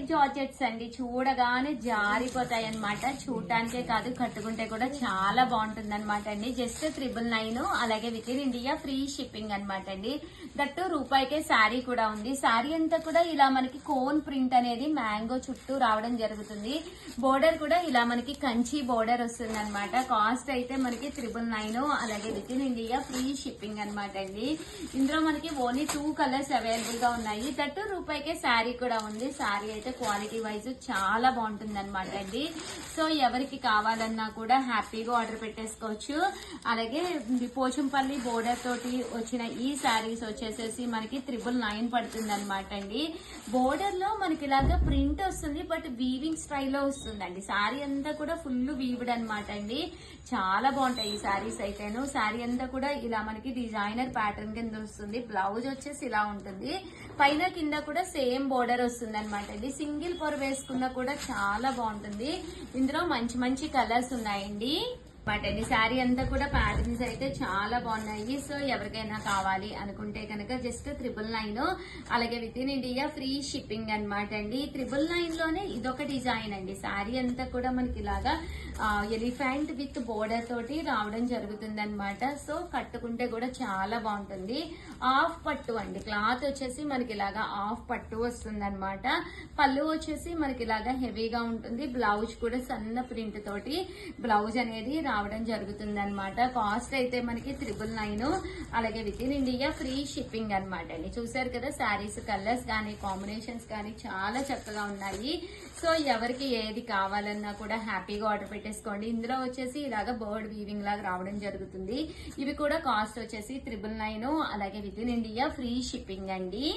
Crepe georgettes అండి. చూడగానే జారిపోతాయి అనమాట. చూడటానికే కాదు, కట్టుకుంటే కూడా చాలా బాగుంటుంది అనమాట అండి. జస్ట్ 999, అలాగే with in India free shipping అనమాట అండి. దట్టు రూపాయికే శారీ కూడా ఉంది. శారీ అంతా కూడా ఇలా మనకి కోన్ ప్రింట్ అనేది మ్యాంగో చుట్టూ రావడం జరుగుతుంది. బోర్డర్ కూడా ఇలా మనకి కంచి బోర్డర్ వస్తుంది అనమాట. కాస్ట్ అయితే మనకి 999, అలాగే with in India free shipping అనమాట అండి. ఇందులో మనకి ఓన్లీ 2 కలర్స్ అవైలబుల్ గా ఉన్నాయి. దట్టు రూపాయికే శారీ కూడా ఉంది. శారీ అయితే క్వాలిటీ వైజ్ చాలా బాగుంటుంది అనమాట అండి. సో ఎవరికి కావాలన్నా కూడా హ్యాపీగా ఆర్డర్ పెట్టేసుకోవచ్చు. అలాగే పోచంపల్లి బోర్డర్ తోటి వచ్చిన ఈ శారీస్ వచ్చేసేసి మనకి 999 పడుతుంది అనమాట అండి. బోర్డర్ లో మనకి ఇలాగా ప్రింట్ వస్తుంది, బట్ వీవింగ్ స్టైల్లో వస్తుందండి. శారీ అంతా కూడా ఫుల్ వీవ్డ్ అనమాట అండి. చాలా బాగుంటాయి ఈ శారీస్ అయితేను. శారీ అంతా కూడా ఇలా మనకి డిజైనర్ ప్యాటర్న్ కింద వస్తుంది. బ్లౌజ్ వచ్చేసి ఇలా ఉంటుంది. పైన కింద కూడా సేమ్ బోర్డర్ వస్తుంది అనమాట అండి. సింగిల్ పొర వేసుకున్నా కూడా చాలా బాగుంటుంది. ఇందులో మంచి మంచి కలర్స్ ఉన్నాయండి. బట్ అండి శారీ అంతా కూడా ప్యాటర్న్స్ అయితే చాలా బాగున్నాయి. సో ఎవరికైనా కావాలి అనుకుంటే కనుక జస్ట్ 999, అలాగే with in India free shipping అనమాట అండి. 999 లోనే ఇదొక డిజైన్ అండి. శారీ అంతా కూడా మనకి ఇలాగా ఎలిఫెంట్ విత్ బోర్డర్ తోటి రావడం జరుగుతుంది అనమాట. సో కట్టుకుంటే కూడా చాలా బాగుంటుంది. ఆఫ్ పట్టు అండి. క్లాత్ వచ్చేసి మనకి ఇలాగా ఆఫ్ పట్టు వస్తుంది అనమాట. పళ్ళు వచ్చేసి మనకి ఇలాగా హెవీగా ఉంటుంది. బ్లౌజ్ కూడా సన్న ప్రింట్ తోటి బ్లౌజ్ అనేది రావడం జరుగుతుంది అనమాట. కాస్ట్ అయితే మనకి 999, అలాగే with in India free shipping అనమాట అండి. చూసారు కదా శారీస్ కలర్స్ కానీ కాంబినేషన్స్ కానీ చాలా చక్కగా ఉన్నాయి. సో ఎవరికి ఏది కావాలన్నా కూడా హ్యాపీగా ఆర్డర్ పెట్టేసుకోండి. ఇందులో వచ్చేసి ఇలాగ బర్డ్ వీవింగ్ లాగా రావడం జరుగుతుంది. ఇవి కూడా కాస్ట్ వచ్చేసి 999, అలాగే with in India free shipping అండి.